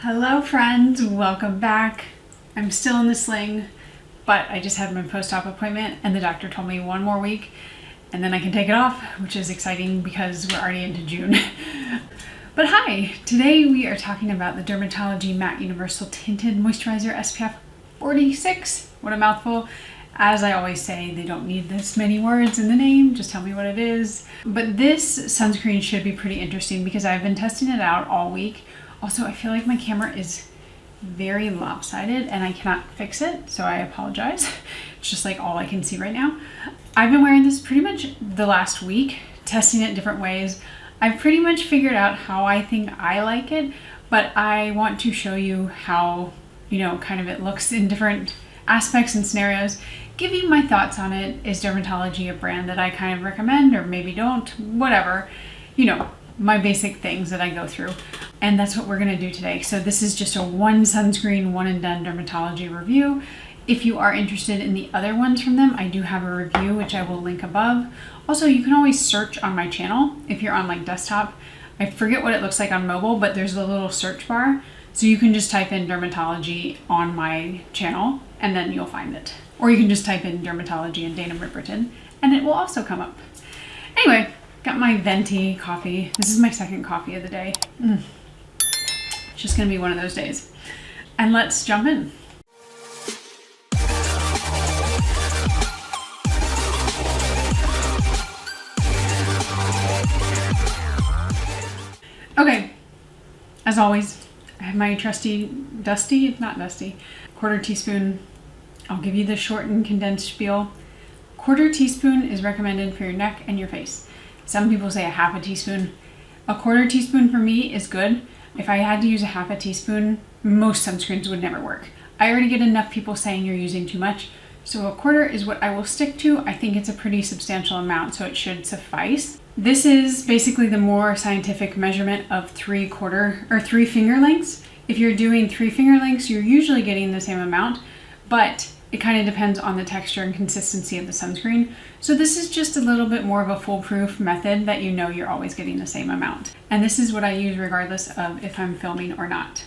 Hello friends, welcome back. I'm still in the sling, but I just had my post-op appointment and the doctor told me 1 more week and then I can take it off, which is exciting because we're already into June. But hi, today we are talking about the DRMTLGY Matte Universal Tinted Moisturizer SPF 46. What a mouthful. As I always say, they don't need this many words in the name, just tell me what it is. But this sunscreen should be pretty interesting because I've been testing it out all week. Also, I feel like my camera is very lopsided and I cannot fix it, so I apologize. It's just like all I can see right now. I've been wearing this pretty much the last week, testing it different ways. I've pretty much figured out how I think I like it, but I want to show you how, kind of it looks in different aspects and scenarios. Give you my thoughts on it. Is DRMTLGY a brand that I kind of recommend or maybe don't? Whatever. My basic things that I go through. And that's what we're gonna do today. So this is just a one sunscreen, one and done DRMTLGY review. If you are interested in the other ones from them, I do have a review, which I will link above. Also, you can always search on my channel if you're on like desktop. I forget what it looks like on mobile, but there's a little search bar. So you can just type in DRMTLGY on my channel and then you'll find it. Or you can just type in DRMTLGY and Dana Ripperton and it will also come up. Anyway, got my venti coffee. This is my second coffee of the day. It's just gonna be one of those days. And let's jump in. Okay, as always, I have my trusty, not dusty, 1/4 teaspoon. I'll give you the short and condensed spiel. 1/4 teaspoon is recommended for your neck and your face. Some people say a 1/2 teaspoon. A 1/4 teaspoon for me is good. If I had to use a 1/2 teaspoon, most sunscreens would never work. I already get enough people saying you're using too much, so a 1/4 is what I will stick to. I think it's a pretty substantial amount, so it should suffice. This is basically the more scientific measurement of 3/4 or 3 finger lengths. If you're doing 3 finger lengths, you're usually getting the same amount, but it kind of depends on the texture and consistency of the sunscreen. So this is just a little bit more of a foolproof method that you're always getting the same amount. And this is what I use regardless of if I'm filming or not.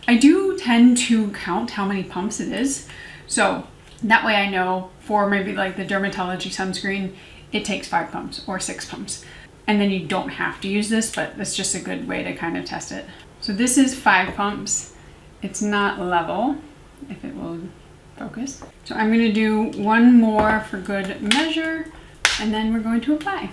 I do tend to count how many pumps it is. So that way I know for maybe like the DRMTLGY sunscreen, it takes 5 pumps or 6 pumps. And then you don't have to use this, but it's just a good way to kind of test it. So this is 5 pumps. It's not level, if it will focus. So I'm going to do 1 more for good measure, and then we're going to apply.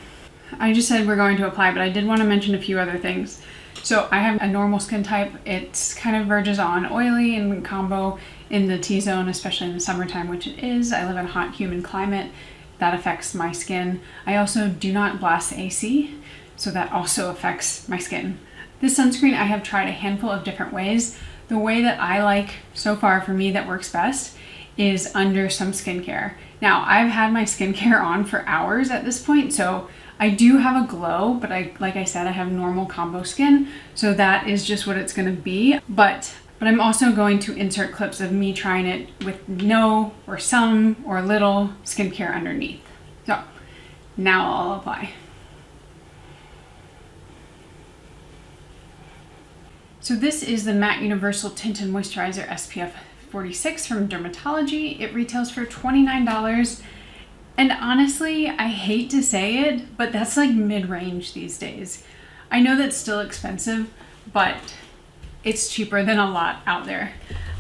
I just said we're going to apply, but I did want to mention a few other things. So I have a normal skin type. It's kind of verges on oily and combo in the T-zone, especially in the summertime, which it is. I live in a hot, humid climate. That affects my skin. I also do not blast AC, so that also affects my skin. This sunscreen I have tried a handful of different ways. The way that I like so far for me that works best is under some skincare. Now, I've had my skincare on for hours at this point, so I do have a glow, but like I said, I have normal combo skin, so that is just what it's gonna be. But I'm also going to insert clips of me trying it with no or some or little skincare underneath. So now I'll apply. So this is the Matte Universal Tinted Moisturizer SPF 46 from DRMTLGY. It retails for $29. And honestly, I hate to say it, but that's like mid-range these days. I know that's still expensive, but it's cheaper than a lot out there.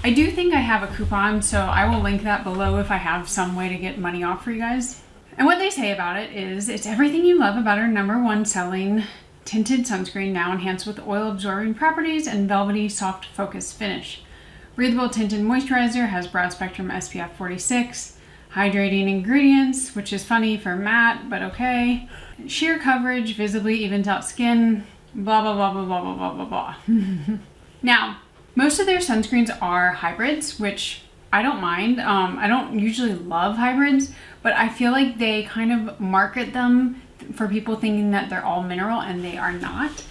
I do think I have a coupon, so I will link that below if I have some way to get money off for you guys. And what they say about it is, it's everything you love about our #1 selling tinted sunscreen, now enhanced with oil absorbing properties and velvety soft focus finish. Breathable tinted moisturizer, has broad spectrum SPF 46, hydrating ingredients, which is funny for matte, but okay. Sheer coverage, visibly evens out skin, blah, blah, blah, blah, blah, blah, blah, blah, blah. Now, most of their sunscreens are hybrids, which I don't mind. I don't usually love hybrids, but I feel like they kind of market them for people thinking that they're all mineral, and they are not.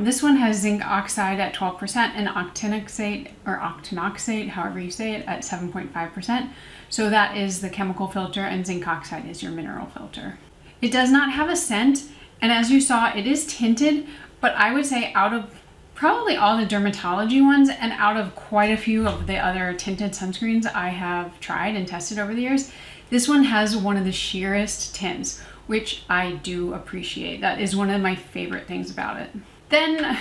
This one has zinc oxide at 12% and octinoxate, however you say it, at 7.5%. So that is the chemical filter, and zinc oxide is your mineral filter. It does not have a scent, and as you saw, it is tinted, but I would say out of probably all the Dermatology ones, and out of quite a few of the other tinted sunscreens I have tried and tested over the years, this one has one of the sheerest tints, which I do appreciate. That is one of my favorite things about it. Then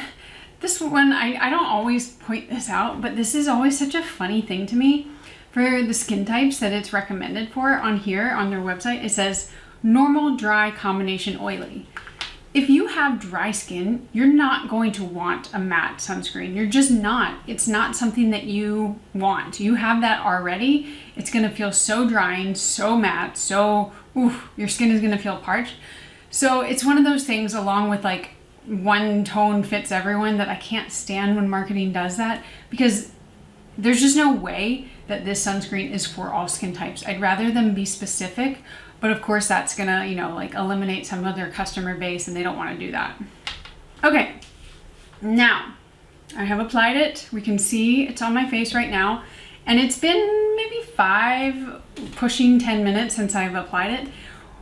this one, I don't always point this out, but this is always such a funny thing to me. For the skin types that it's recommended for on here on their website, it says normal, dry, combination, oily. If you have dry skin, you're not going to want a matte sunscreen. You're just not. It's not something that you want. You have that already. It's gonna feel so drying, so matte, so, your skin is gonna feel parched. So it's one of those things, along with like one tone fits everyone, that I can't stand when marketing does that, because there's just no way that this sunscreen is for all skin types. I'd rather them be specific. But of course that's gonna, like eliminate some of their customer base, and they don't wanna do that. Okay, now I have applied it. We can see it's on my face right now. And it's been maybe 5, pushing 10 minutes since I've applied it.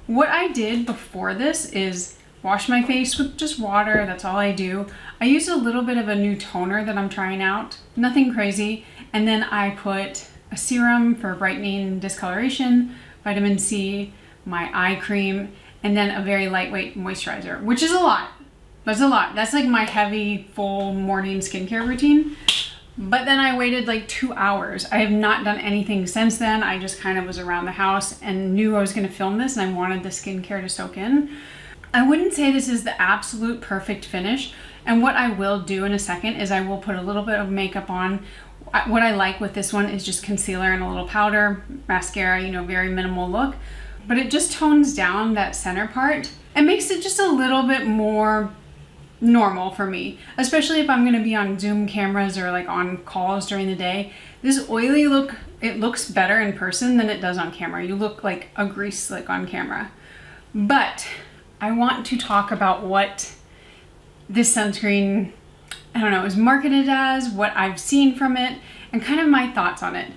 What I did before this is wash my face with just water. That's all I do. I used a little bit of a new toner that I'm trying out, nothing crazy. And then I put a serum for brightening, discoloration, vitamin C, my eye cream, and then a very lightweight moisturizer, which is a lot. That's a lot. That's like my heavy, full morning skincare routine. But then I waited like 2 hours. I have not done anything since then. I just kind of was around the house and knew I was gonna film this, and I wanted the skincare to soak in. I wouldn't say this is the absolute perfect finish. And what I will do in a second is I will put a little bit of makeup on. What I like with this one is just concealer and a little powder, mascara, very minimal look. But it just tones down that center part and makes it just a little bit more normal for me, especially if I'm gonna be on Zoom cameras or like on calls during the day. This oily look, it looks better in person than it does on camera. You look like a grease slick on camera. But I want to talk about what this sunscreen, is marketed as, what I've seen from it, and kind of my thoughts on it.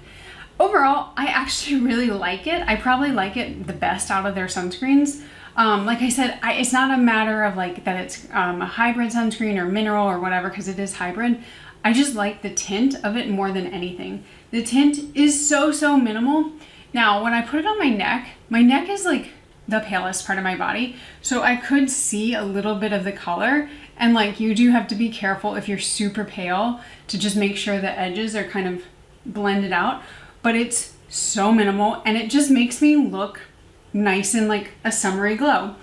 Overall, I actually really like it. I probably like it the best out of their sunscreens. Like I said, it's not a matter of like that it's a hybrid sunscreen or mineral or whatever, because it is hybrid. I just like the tint of it more than anything. The tint is so minimal. Now, when I put it on my neck is like the palest part of my body. So I could see a little bit of the color. And like, you do have to be careful if you're super pale to just make sure the edges are kind of blended out. But it's so minimal, and it just makes me look nice and like a summery glow.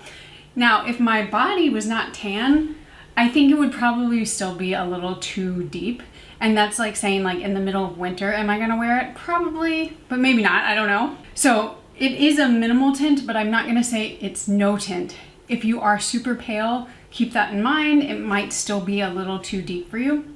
Now, if my body was not tan, I think it would probably still be a little too deep. And that's like saying like in the middle of winter, am I gonna wear it? Probably, but maybe not, I don't know. So it is a minimal tint, but I'm not gonna say it's no tint. If you are super pale, keep that in mind. It might still be a little too deep for you.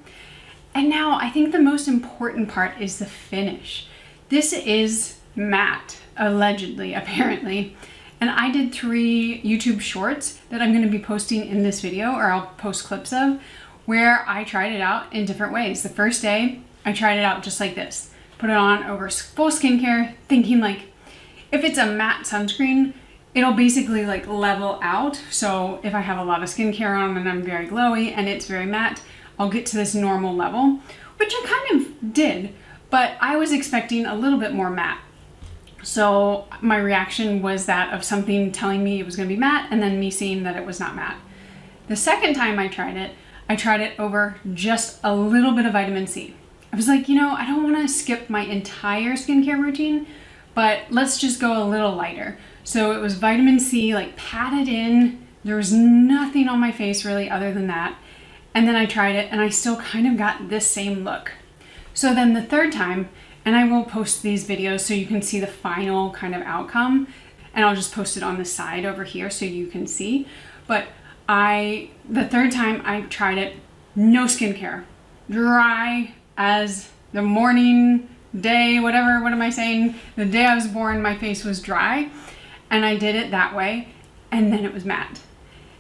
And now I think the most important part is the finish. This is matte, allegedly, apparently. And I did 3 YouTube shorts that I'm gonna be posting in this video, or I'll post clips of, where I tried it out in different ways. The first day, I tried it out just like this. Put it on over full skincare, thinking like, if it's a matte sunscreen, it'll basically like level out. So if I have a lot of skincare on and I'm very glowy and it's very matte, I'll get to this normal level, which I kind of did. But I was expecting a little bit more matte. So my reaction was that of something telling me it was gonna be matte, and then me seeing that it was not matte. The second time I tried it over just a little bit of vitamin C. I was like, I don't wanna skip my entire skincare routine, but let's just go a little lighter. So it was vitamin C, like patted in. There was nothing on my face really other than that. And then I tried it, and I still kind of got this same look. So then the third time, and I will post these videos so you can see the final kind of outcome, and I'll just post it on the side over here so you can see. But the third time I tried it, no skincare, dry as the morning, day, whatever, what am I saying? The day I was born, my face was dry, and I did it that way, and then it was matte.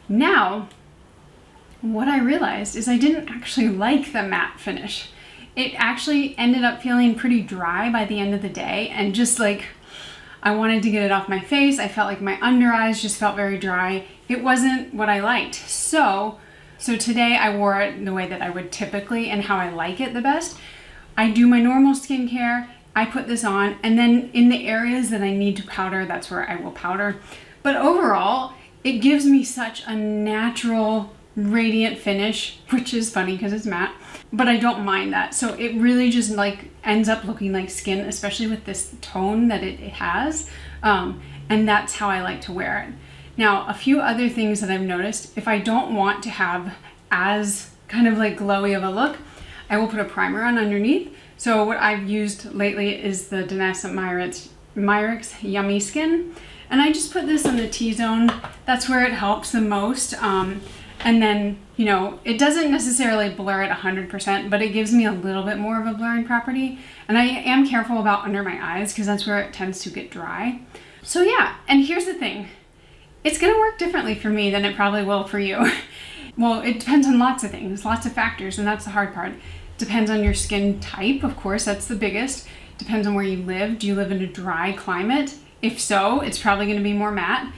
Now, what I realized is I didn't actually like the matte finish. It actually ended up feeling pretty dry by the end of the day, and just like, I wanted to get it off my face. I felt like my under eyes just felt very dry. It wasn't what I liked. So So today I wore it the way that I would typically and how I like it the best. I do my normal skincare, I put this on, and then in the areas that I need to powder, that's where I will powder. But overall, it gives me such a natural, radiant finish, which is funny because it's matte, but I don't mind that. So it really just like ends up looking like skin, especially with this tone that it has. And that's how I like to wear it. Now, a few other things that I've noticed, if I don't want to have as kind of like glowy of a look, I will put a primer on underneath. So what I've used lately is the DANESSA MYRICKS Yummy Skin. And I just put this on the T-zone. That's where it helps the most. And then, you know, it doesn't necessarily blur it 100%, but it gives me a little bit more of a blurring property. And I am careful about under my eyes because that's where it tends to get dry. So yeah, and here's the thing. It's gonna work differently for me than it probably will for you. Well, it depends on lots of things, lots of factors, and that's the hard part. Depends on your skin type, of course, that's the biggest. Depends on where you live. Do you live in a dry climate? If so, it's probably gonna be more matte.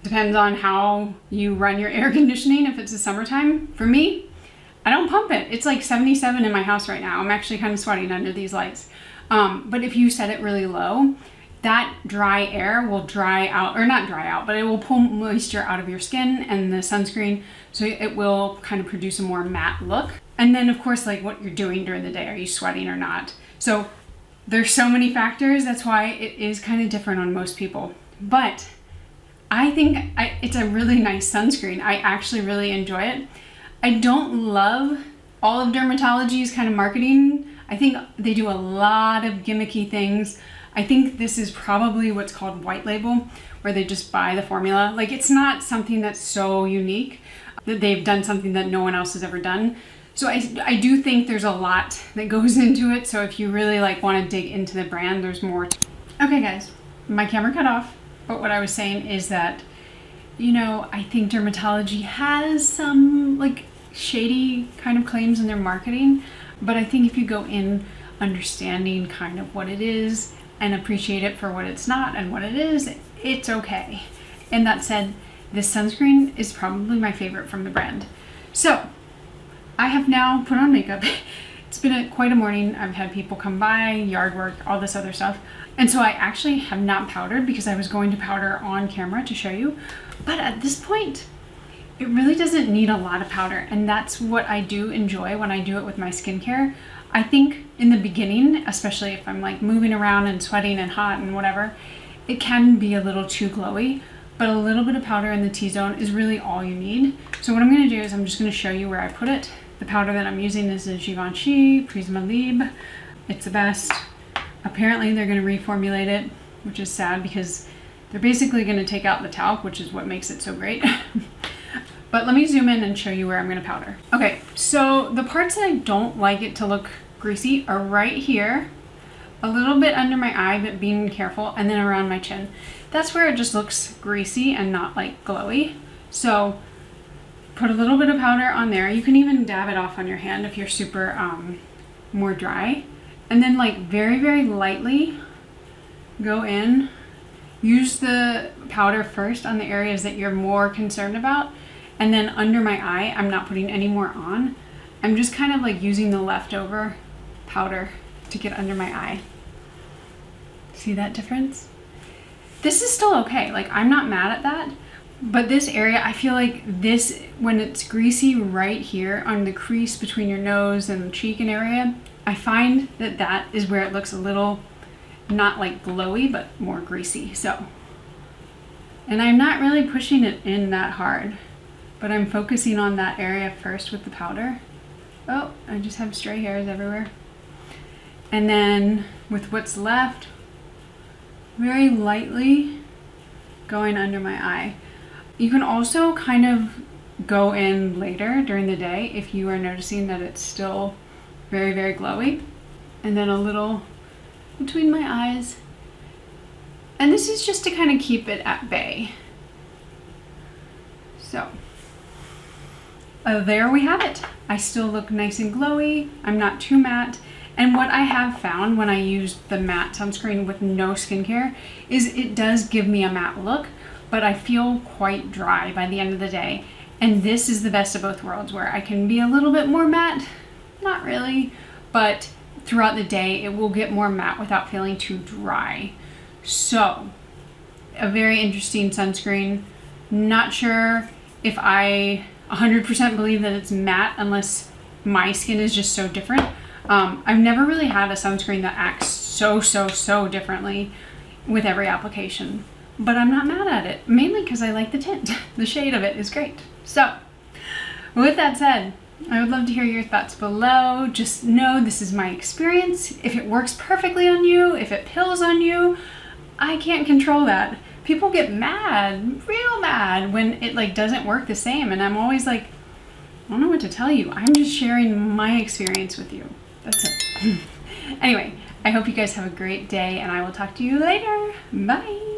Depends on how you run your air conditioning, if it's the summertime. For me, I don't pump it. It's like 77 in my house right now. I'm actually kind of sweating under these lights. But if you set it really low, that dry air will dry out, or not dry out, but it will pull moisture out of your skin and the sunscreen, so it will kind of produce a more matte look. And then of course, like what you're doing during the day, are you sweating or not? So there's so many factors, that's why it is kind of different on most people. But I think it's a really nice sunscreen. I actually really enjoy it. I don't love all of Dermatology's kind of marketing. I think they do a lot of gimmicky things. I think this is probably what's called white label, where they just buy the formula. Like, it's not something that's so unique that they've done something that no one else has ever done. So I do think there's a lot that goes into it. So if you really like want to dig into the brand, there's more. Okay guys, my camera cut off. But what I was saying is that, you know, I think Dermatology has some like shady kind of claims in their marketing. But I think if you go in understanding kind of what it is and appreciate it for what it's not and what it is, it's okay. And that said, this sunscreen is probably my favorite from the brand. So I have now put on makeup. It's been quite a morning. I've had people come by, yard work, all this other stuff. And so I actually have not powdered because I was going to powder on camera to show you. But at this point, it really doesn't need a lot of powder. And that's what I do enjoy when I do it with my skincare. I think in the beginning, especially if I'm like moving around and sweating and hot and whatever, it can be a little too glowy, but a little bit of powder in the T-zone is really all you need. So what I'm gonna do is I'm just gonna show you where I put it. The powder that I'm using is the Givenchy Prisme Libre. It's the best. Apparently they're gonna reformulate it, which is sad because they're basically gonna take out the talc, which is what makes it so great. But let me zoom in and show you where I'm gonna powder. Okay, so the parts that I don't like it to look greasy are right here, a little bit under my eye, but being careful, and then around my chin. That's where it just looks greasy and not like glowy. So put a little bit of powder on there. You can even dab it off on your hand if you're super more dry. And then like very, very lightly go in. Use the powder first on the areas that you're more concerned about. And then under my eye, I'm not putting any more on. I'm just kind of like using the leftover powder to get under my eye. See that difference? This is still okay. Like, I'm not mad at that. But this area, I feel like this, when it's greasy right here on the crease between your nose and the cheek and area, I find that that is where it looks a little, not like glowy, but more greasy. So, and I'm not really pushing it in that hard, but I'm focusing on that area first with the powder. Oh, I just have stray hairs everywhere. And then with what's left, very lightly going under my eye. You can also kind of go in later during the day if you are noticing that it's still very, very glowy. And then a little between my eyes. And this is just to kind of keep it at bay. So, there we have it. I still look nice and glowy. I'm not too matte. And what I have found when I use the matte sunscreen with no skincare is it does give me a matte look, but I feel quite dry by the end of the day. And this is the best of both worlds, where I can be a little bit more matte, not really, but throughout the day it will get more matte without feeling too dry. So, a very interesting sunscreen. Not sure if I 100% believe that it's matte unless my skin is just so different. I've never really had a sunscreen that acts so differently with every application, but I'm not mad at it, mainly because I like the tint. The shade of it is great. So, with that said, I would love to hear your thoughts below. Just know this is my experience. If it works perfectly on you, if it pills on you, I can't control that. People get mad, real mad, when it like doesn't work the same, and I'm always like, I don't know what to tell you. I'm just sharing my experience with you. That's it. Anyway, I hope you guys have a great day, and I will talk to you later. Bye.